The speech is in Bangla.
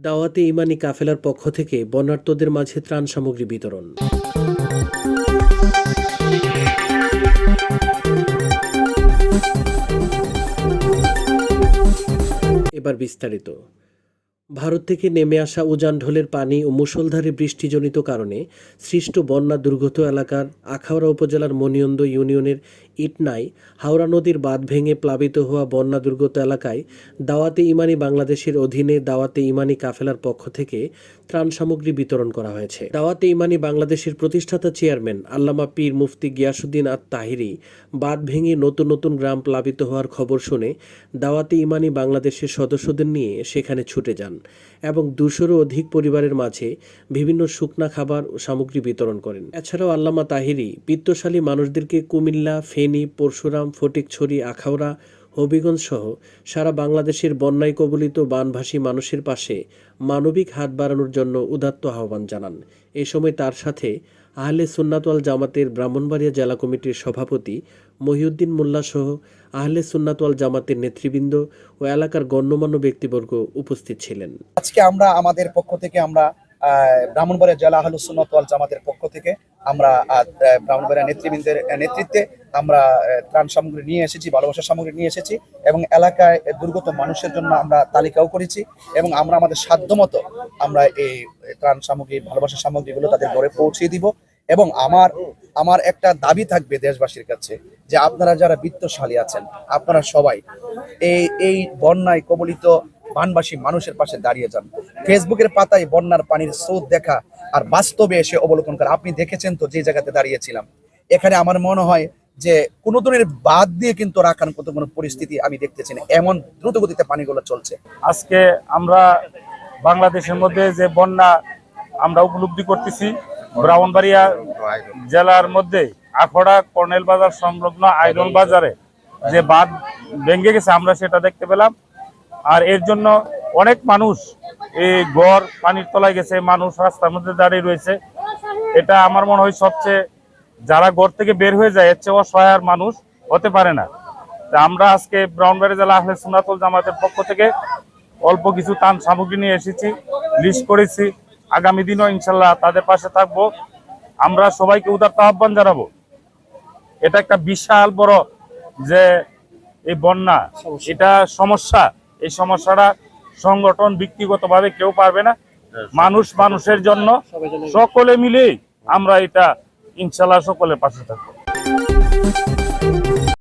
দাওয়াতে ইমানি কাফেলার পক্ষ থেকে বন্যার্তদের মাঝে ত্রাণ সামগ্রী বিতরণ। এবার বিস্তারিত। ভারত থেকে নেমে আসা উজান ঢলের পানি ও মুষলধারে বৃষ্টিজনিত কারণে সৃষ্ট বন্যা দুর্গত এলাকার আখাউড়া উপজেলার মনিয়ন্দ ইউনিয়নের ইটনায় হাওড়া নদীর বাঁধ ভেঙে প্লাবিত হওয়া বন্যা দুর্গত এলাকায় দাওয়াতে ইমানি বাংলাদেশের অধীনে দাওয়াতে ইমানি কাফেলার পক্ষ থেকে ত্রাণ সামগ্রী বিতরণ করা হয়েছে। দাওয়াতে ইমানি বাংলাদেশের প্রতিষ্ঠাতা চেয়ারম্যান আল্লামা পীর মুফতি গিয়াসউদ্দিন আত-তাহিরি বাঁধ ভেঙে নতুন নতুন গ্রাম প্লাবিত হওয়ার খবর শুনে দাওয়াতে ইমানি বাংলাদেশের সদস্যদের নিয়ে সেখানে ছুটে যান এবং 200-রও অধিক পরিবারের মাঝে বিভিন্ন শুকনা খাবার ও সামগ্রী বিতরণ করেন। এছাড়াও আল্লামা তাহিরি বিত্তশালী মানুষদেরকে কুমিল্লা, ফেনী, পরশুরাম, ফটিকছড়ি, আখাউড়া, হবিগঞ্জ সহ সারা বাংলাদেশের বন্যায় কবলিত বানভাসী মানুষের পাশে মানবিক হাত বাড়ানোর জন্য উদাত্ত আহ্বান জানান। এ সময় তার সাথে আহলে সুন্নাত ওয়াল জামাতের ব্রাহ্মণবাড়িয়া জেলা কমিটির সভাপতি মহিউদ্দিন মোল্লা সহ আহলে সুন্নাত ওয়াল জামাতের নেতৃবৃন্দ ও এলাকার গণ্যমান্য ব্যক্তিবর্গ উপস্থিত ছিলেন। আজকে আমরা আমাদের পক্ষ থেকে ব্রাহ্মণবাড়িয়া জেলা আহলে সুন্নাত ওয়াল জামাতের পক্ষ থেকে আমরা ব্রাহ্মণবাড়িয়া নেতৃবৃন্দের নেতৃত্বে আমরা ত্রাণ সামগ্রী নিয়ে এসেছি, ভালোবাসার সামগ্রী নিয়ে এসেছি এবং এলাকায় দুর্গত মানুষের জন্য আমরা তালিকাও করেছি এবং আমরা আমাদের সাধ্যমতো আমরা এই ত্রাণ সামগ্রী, ভালোবাসার সামগ্রীগুলো তাদের ঘরে পৌঁছে দিব। এবং আমার একটা দাবি থাকবে দেশবাসীর কাছে যে আপনারা যারা বিত্তশালী আছেন, আপনারা সবাই এই বন্যায় কবলিত বানবাসী মানুষের পাশে দাঁড়িয়ে যান। ফেসবুকের পাতায় বন্যার পানির স্রোত দেখা আর বাস্তবে এসে অবলোকন করা। আপনি দেখেছেন তো যে জায়গাতে দাঁড়িয়েছিলাম, এখানে আমার মনে হয় যে কোনো ধরনের বাদ দিয়ে কিন্তু রাখার মতো কোনো পরিস্থিতি আমি দেখতেছি না, এমন দ্রুত গতিতে পানিগুলো চলছে। আজকে আমরা বাংলাদেশের মধ্যে যে বন্যা আমরা উপলব্ধি করতেছি, ব্রাহ্মণবাড়িয়া জেলার মধ্যে আখাউড়া কর্নেল বাজার সংলগ্ন আইরন বাজারে যে বাঁধ ভেঙে গেছে আমরা সেটা দেখতে পেলাম। আর এর জন্য অনেক মানুষ এই ঘর পানির তলায় গেছে, মানুষ রাস্তার মধ্যে দাঁড়িয়ে রয়েছে। এটা আমার মনে হয় সবচেয়ে যারা ঘর থেকে বের হয়ে যায় এর চেয়ে অসহায় মানুষ হতে পারে না। তা আমরা আজকে ব্রাহ্মণবাড়িয়া জেলা আহলে সুন্নাত ওয়াল জামাতের পক্ষ থেকে অল্প কিছু ত্রাণ সামগ্রী নিয়ে এসেছি, লিস্ট করেছি। আগামী দিনও ইনশাল্লাহ তাদের পাশে থাকবো। আমরা সবাইকে উদাত্ত আহ্বান জানাবো। এটা একটা বিশাল বড় যে এই বন্যা, এটা সমস্যা, এই সমস্যাটা সংগঠন ব্যক্তিগতভাবে কেউ পারবে না। মানুষের জন্য সকলে মিলেই আমরা এটা ইনশাল্লাহ সকলের পাশে থাকবো।